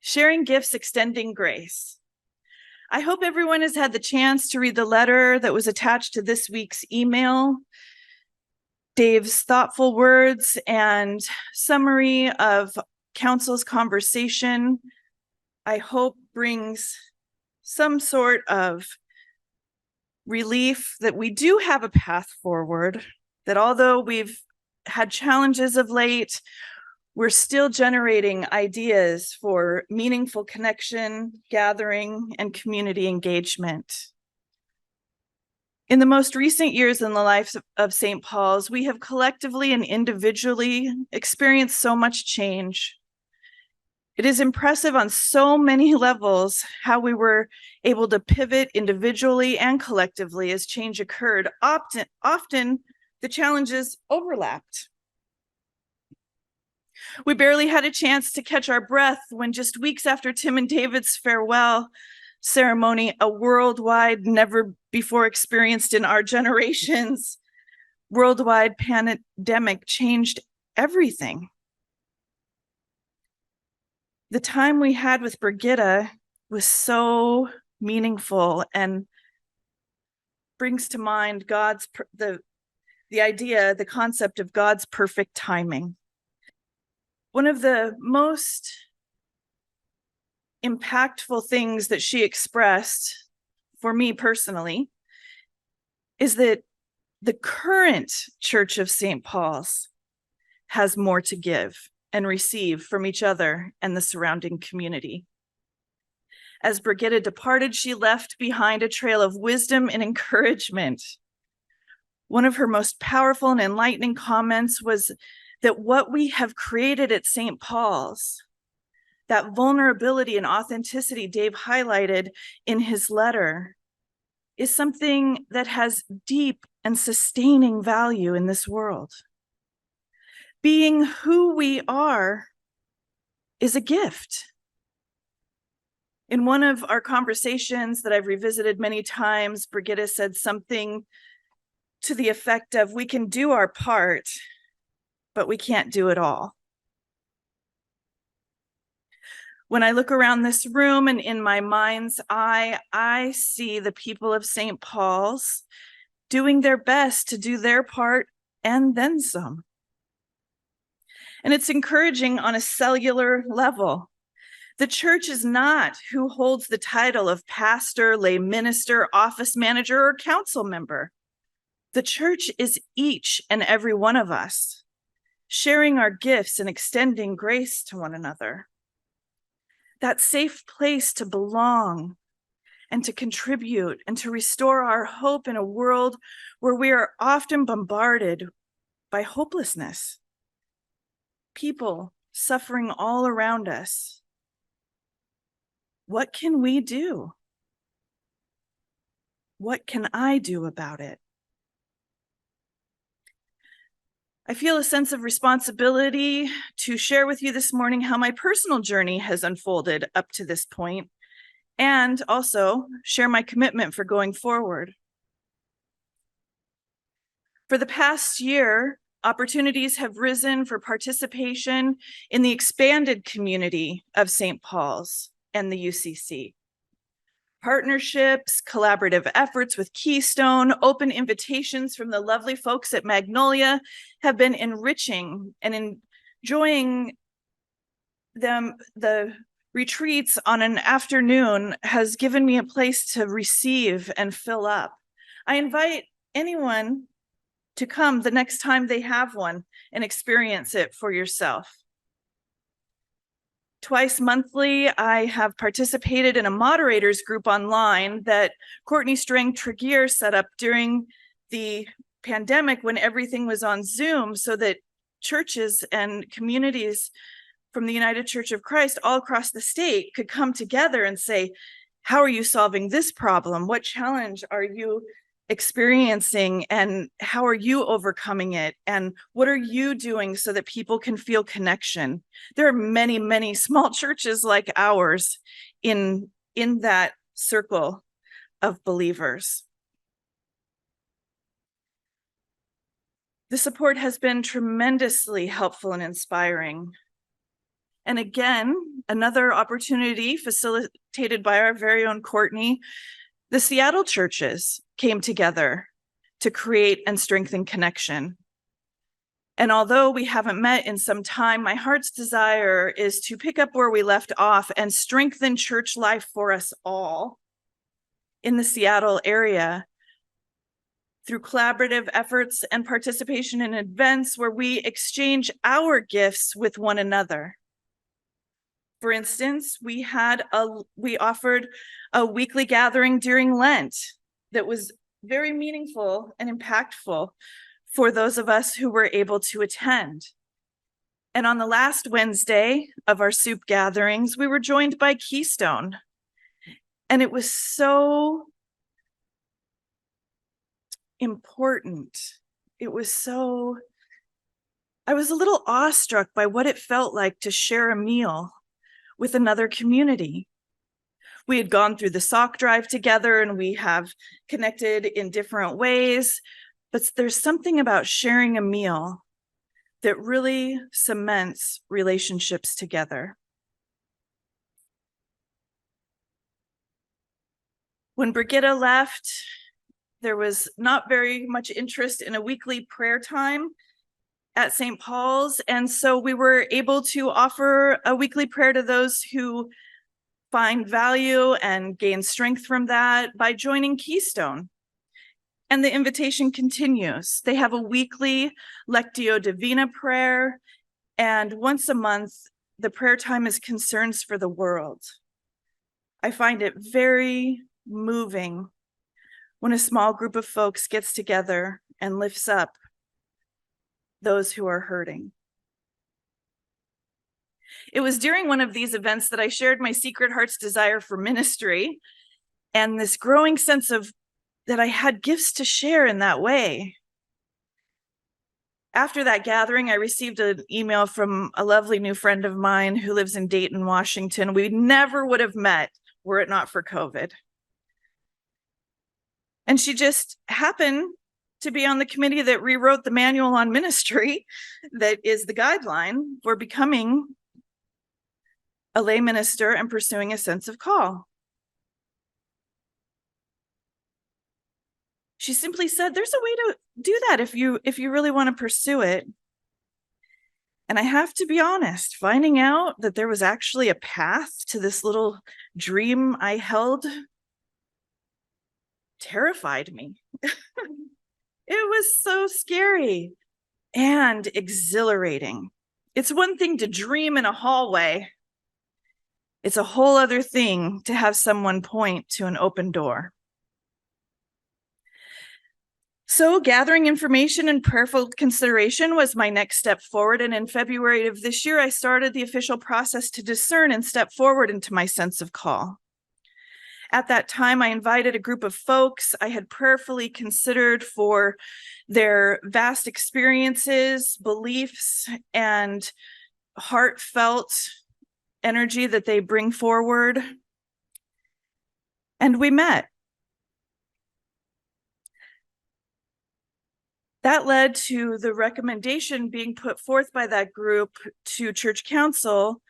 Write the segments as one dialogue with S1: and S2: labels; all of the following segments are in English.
S1: Sharing gifts, extending grace. I hope everyone has had the chance to read the letter that was attached to this week's email. Dave's thoughtful words and summary of council's conversation, I hope brings some sort of relief that we do have a path forward, that although we've had challenges of late, we're still generating ideas for meaningful connection, gathering, and community engagement. In the most recent years in the life of St. Paul's, we have collectively and individually experienced so much change. It is impressive on so many levels how we were able to pivot individually and collectively as change occurred. Often the challenges overlapped. We barely had a chance to catch our breath when just weeks after Tim and David's farewell ceremony, a worldwide, never before experienced in our generations, worldwide pandemic changed everything. The time we had with Brigitta was so meaningful and brings to mind the idea, the concept of God's perfect timing. One of the most impactful things that she expressed for me personally is that the current Church of St. Paul's has more to give and receive from each other and the surrounding community. As Brigitta departed, she left behind a trail of wisdom and encouragement. One of her most powerful and enlightening comments was that what we have created at St. Paul's, that vulnerability and authenticity Dave highlighted in his letter, is something that has deep and sustaining value in this world. Being who we are is a gift. In one of our conversations that I've revisited many times, Brigitta said something to the effect of, we can do our part, but we can't do it all. When I look around this room and in my mind's eye, I see the people of St. Paul's doing their best to do their part and then some. And it's encouraging on a cellular level. The church is not who holds the title of pastor, lay minister, office manager, or council member. The church is each and every one of us, sharing our gifts and extending grace to one another. That safe place to belong and to contribute and to restore our hope in a world where we are often bombarded by hopelessness. People suffering all around us. What can we do? What can I do about it? I feel a sense of responsibility to share with you this morning how my personal journey has unfolded up to this point, and also share my commitment for going forward. For the past year, opportunities have risen for participation in the expanded community of St. Paul's and the UCC. Partnerships, collaborative efforts with Keystone, open invitations from the lovely folks at Magnolia have been enriching, and enjoying them. The retreats on an afternoon has given me a place to receive and fill up. I invite anyone to come the next time they have one and experience it for yourself. Twice monthly, I have participated in a moderators group online that Courtney Strang-Tregear set up during the pandemic when everything was on Zoom, so that churches and communities from the United Church of Christ all across the state could come together and say, how are you solving this problem? What challenge are you experiencing, and how are you overcoming it, and what are you doing so that people can feel connection? There are many, many small churches like ours in that circle of believers. The support has been tremendously helpful and inspiring. And again, another opportunity facilitated by our very own Courtney, the Seattle churches came together to create and strengthen connection. And although we haven't met in some time, my heart's desire is to pick up where we left off and strengthen church life for us all in the Seattle area through collaborative efforts and participation in events where we exchange our gifts with one another. For instance, we offered a weekly gathering during Lent that was very meaningful and impactful for those of us who were able to attend. And on the last Wednesday of our soup gatherings, we were joined by Keystone. And it was so important. I was a little awestruck by what it felt like to share a meal with another community. We had gone through the sock drive together and we have connected in different ways, but there's something about sharing a meal that really cements relationships together. When Brigitta left, there was not very much interest in a weekly prayer time at St. Paul's. And so we were able to offer a weekly prayer to those who find value and gain strength from that by joining Keystone. And the invitation continues. They have a weekly Lectio Divina prayer, and once a month, the prayer time is concerns for the world. I find it very moving when a small group of folks gets together and lifts up those who are hurting. It was during one of these events that I shared my secret heart's desire for ministry and this growing sense of that I had gifts to share in that way. After that gathering, I received an email from a lovely new friend of mine who lives in Dayton, Washington. We never would have met were it not for COVID. And she just happened to be on the committee that rewrote the manual on ministry that is the guideline for becoming a lay minister and pursuing a sense of call. She simply said, there's a way to do that if you really want to pursue it. And I have to be honest, finding out that there was actually a path to this little dream I held terrified me. It was so scary and exhilarating. It's one thing to dream in a hallway. It's a whole other thing to have someone point to an open door. So gathering information and prayerful consideration was my next step forward. And in February of this year, I started the official process to discern and step forward into my sense of call. At that time, I invited a group of folks I had prayerfully considered for their vast experiences, beliefs, and heartfelt energy that they bring forward. And we met. That led to the recommendation being put forth by that group to Church Council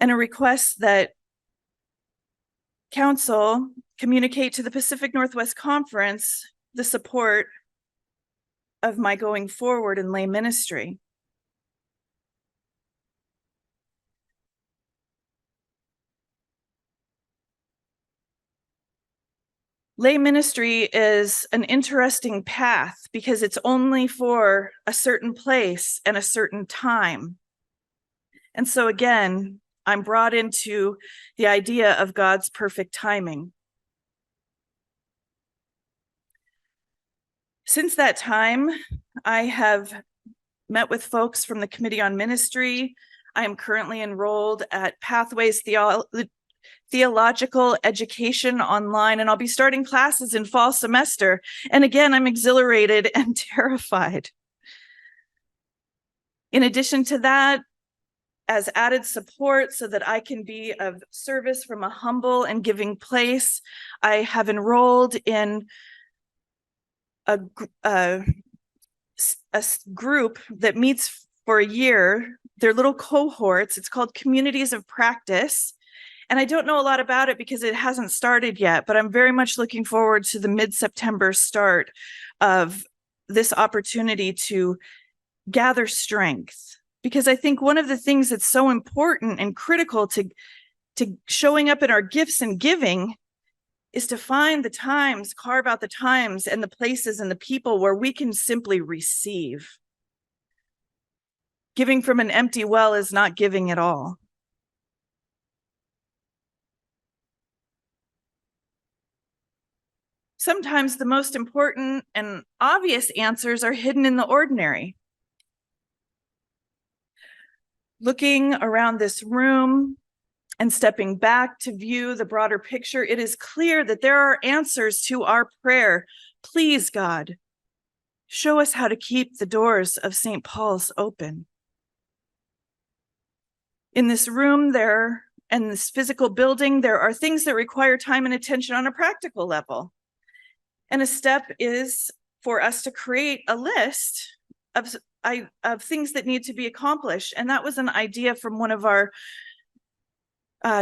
S1: and a request that Council communicate to the Pacific Northwest Conference the support of my going forward in lay ministry. Lay ministry is an interesting path because it's only for a certain place and a certain time. And so again, I'm brought into the idea of God's perfect timing. Since that time, I have met with folks from the Committee on Ministry. I am currently enrolled at Pathways Theological Education online, and I'll be starting classes in fall semester. And again, I'm exhilarated and terrified. In addition to that, as added support so that I can be of service from a humble and giving place, I have enrolled in a group that meets for a year They're little cohorts. It's called Communities of Practice. And I don't know a lot about it because it hasn't started yet, but I'm very much looking forward to the mid-September start of this opportunity to gather strength. Because I think one of the things that's so important and critical to showing up in our gifts and giving is to find the times, carve out the times and the places and the people where we can simply receive. Giving from an empty well is not giving at all. Sometimes the most important and obvious answers are hidden in the ordinary. Looking around this room and stepping back to view the broader picture, it is clear that there are answers to our prayer. Please, God, show us how to keep the doors of St. Paul's open. In this room and this physical building, there are things that require time and attention on a practical level. And a step is for us to create a list of things that need to be accomplished. And that was an idea from one of our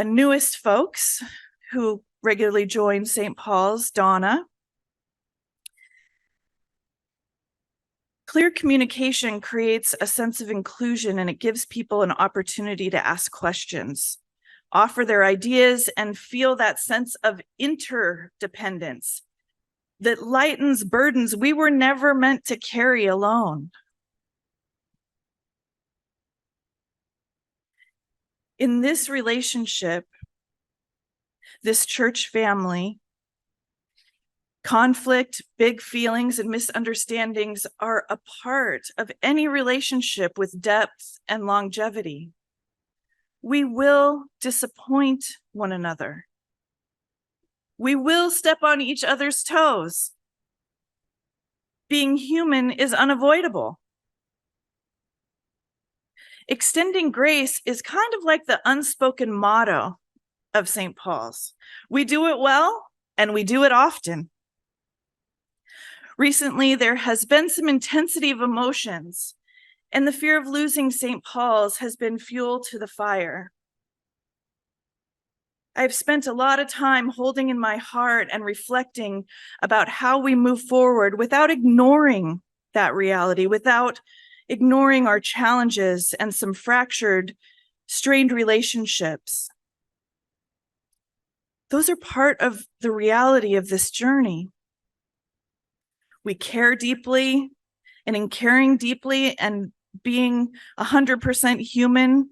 S1: newest folks who regularly join St. Paul's, Donna. Clear communication creates a sense of inclusion, and it gives people an opportunity to ask questions, offer their ideas, and feel that sense of interdependence that lightens burdens we were never meant to carry alone. In this relationship, this church family, conflict, big feelings, and misunderstandings are a part of any relationship with depth and longevity. We will disappoint one another. We will step on each other's toes. Being human is unavoidable. Extending grace is kind of like the unspoken motto of St. Paul's. We do it well, and we do it often. Recently, there has been some intensity of emotions, and the fear of losing St. Paul's has been fuel to the fire. I've spent a lot of time holding in my heart and reflecting about how we move forward without ignoring that reality, without ignoring our challenges and some fractured, strained relationships. Those are part of the reality of this journey. We care deeply, and in caring deeply and being 100% human,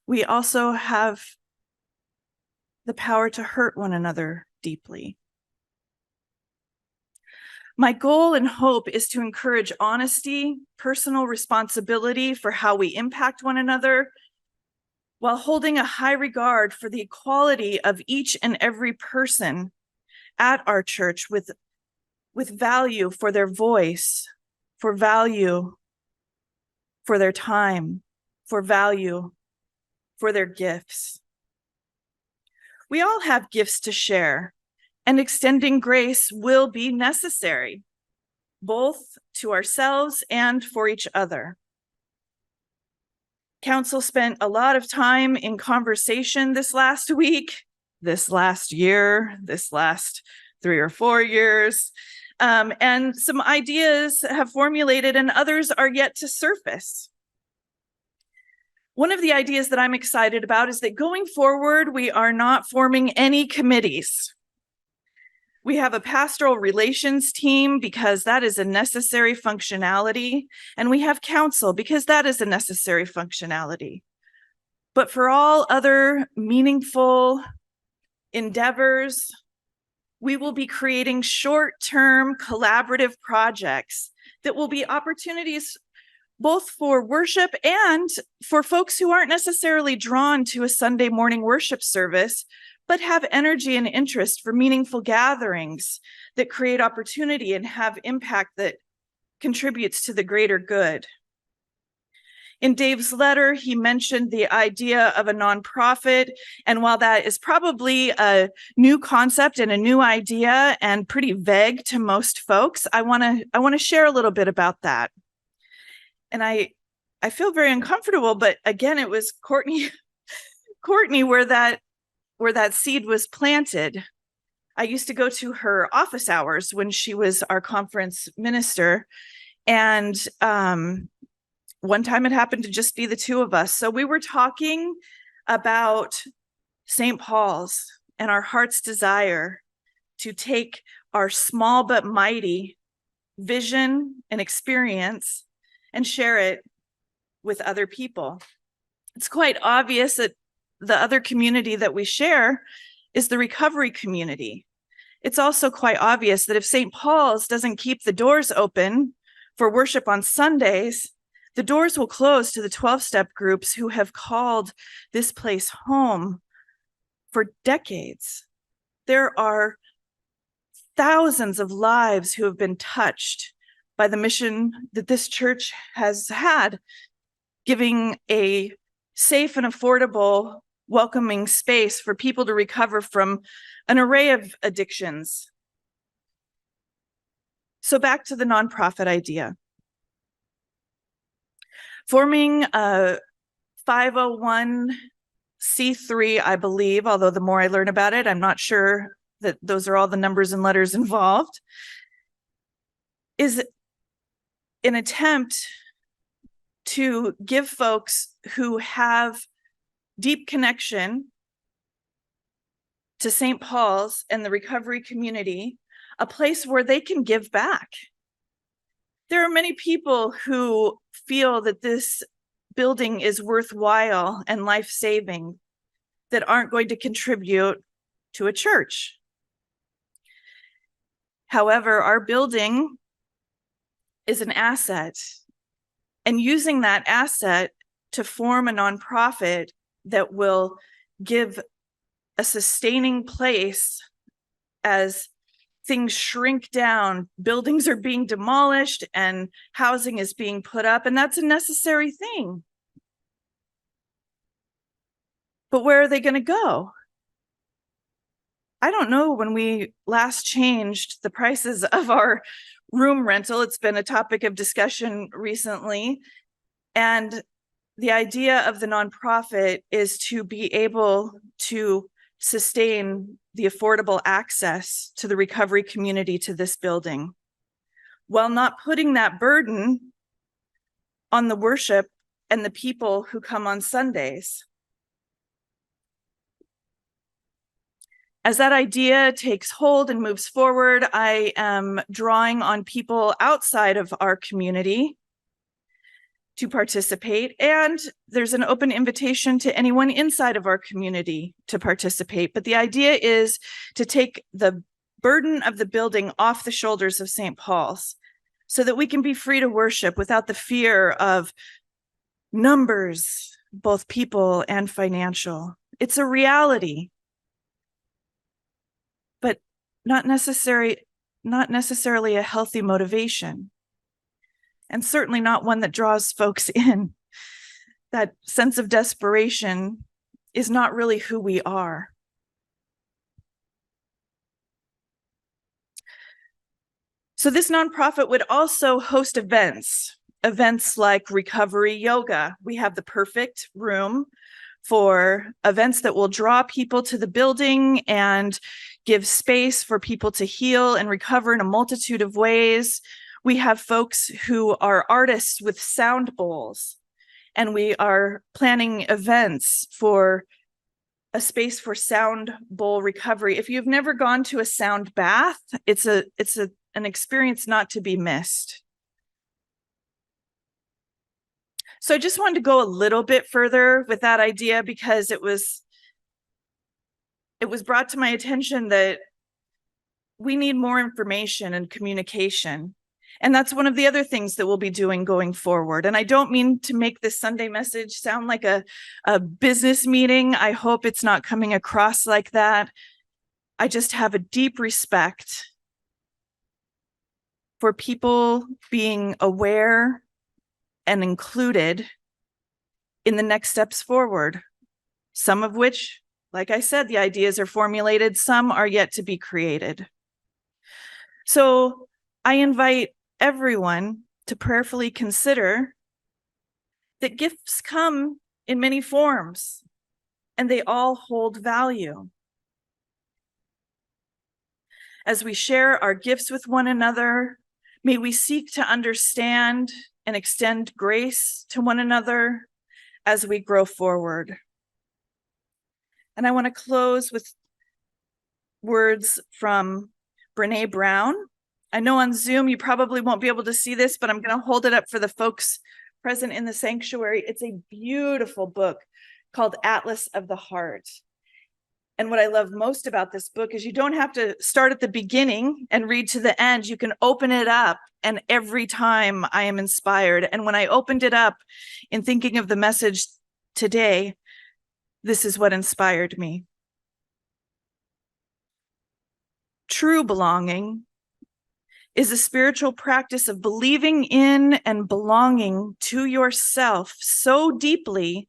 S1: we also have the power to hurt one another deeply. My goal and hope is to encourage honesty, personal responsibility for how we impact one another, while holding a high regard for the equality of each and every person at our church with value for their voice, for value for their time, for value for their gifts. We all have gifts to share, and extending grace will be necessary, both to ourselves and for each other. Council spent a lot of time in conversation this last week, this last year, this last 3 or 4 years, and some ideas have formulated and others are yet to surface. One of the ideas that I'm excited about is that going forward, we are not forming any committees. We have a pastoral relations team because that is a necessary functionality, and we have council because that is a necessary functionality. But for all other meaningful endeavors, we will be creating short-term collaborative projects that will be opportunities both for worship and for folks who aren't necessarily drawn to a Sunday morning worship service, but have energy and interest for meaningful gatherings that create opportunity and have impact that contributes to the greater good. In Dave's letter, he mentioned the idea of a nonprofit, and while that is probably a new concept and a new idea and pretty vague to most folks, I want to share a little bit about that. And I feel very uncomfortable, but again, it was Courtney where that seed was planted. I used to go to her office hours when she was our conference minister. And one time it happened to just be the two of us. So we were talking about St. Paul's and our heart's desire to take our small but mighty vision and experience and share it with other people. It's quite obvious that the other community that we share is the recovery community. It's also quite obvious that if St. Paul's doesn't keep the doors open for worship on Sundays, the doors will close to the 12-step groups who have called this place home for decades. There are thousands of lives who have been touched by the mission that this church has had, giving a safe and affordable, welcoming space for people to recover from an array of addictions. So back to the nonprofit idea. Forming a 501c3, I believe, although the more I learn about it, I'm not sure that those are all the numbers and letters involved, is an attempt to give folks who have deep connection to St. Paul's and the recovery community a place where they can give back. There are many people who feel that this building is worthwhile and life-saving that aren't going to contribute to a church. However, our building is an asset, and using that asset to form a nonprofit that will give a sustaining place as things shrink down, buildings are being demolished and housing is being put up, and that's a necessary thing. But where are they going to go? I don't know when we last changed the prices of our room rental. It's been a topic of discussion recently. And the idea of the nonprofit is to be able to sustain the affordable access to the recovery community to this building, while not putting that burden on the worship and the people who come on Sundays. As that idea takes hold and moves forward, I am drawing on people outside of our community to participate, and there's an open invitation to anyone inside of our community to participate. But the idea is to take the burden of the building off the shoulders of St. Paul's so that we can be free to worship without the fear of numbers, both people and financial. It's a reality, but not necessarily a healthy motivation, and certainly not one that draws folks in. That sense of desperation is not really who we are. So this nonprofit would also host events like recovery yoga. We have the perfect room for events that will draw people to the building and give space for people to heal and recover in a multitude of ways. We have folks who are artists with sound bowls, and we are planning events for a space for sound bowl recovery. If you've never gone to a sound bath, it's an experience not to be missed. So I just wanted to go a little bit further with that idea because it was brought to my attention that we need more information and communication. And that's one of the other things that we'll be doing going forward. And I don't mean to make this Sunday message sound like a business meeting. I hope it's not coming across like that. I just have a deep respect for people being aware and included in the next steps forward, some of which, like I said, the ideas are formulated, some are yet to be created. So I invite everyone to prayerfully consider that gifts come in many forms, and they all hold value. As we share our gifts with one another, may we seek to understand and extend grace to one another as we grow forward. And I want to close with words from Brene Brown. I know on Zoom you probably won't be able to see this, but I'm going to hold it up for the folks present in the sanctuary. It's a beautiful book called Atlas of the Heart. And what I love most about this book is you don't have to start at the beginning and read to the end. You can open it up, and every time I am inspired. And when I opened it up in thinking of the message today, this is what inspired me. True belonging is a spiritual practice of believing in and belonging to yourself so deeply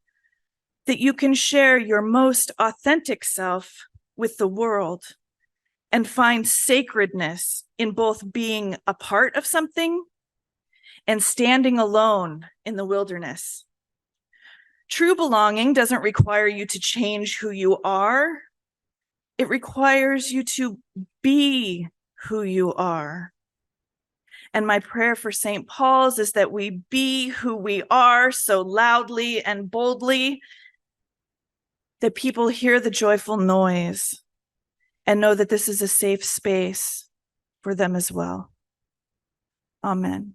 S1: that you can share your most authentic self with the world and find sacredness in both being a part of something and standing alone in the wilderness. True belonging doesn't require you to change who you are. It requires you to be who you are. And my prayer for St. Paul's is that we be who we are so loudly and boldly that people hear the joyful noise and know that this is a safe space for them as well. Amen.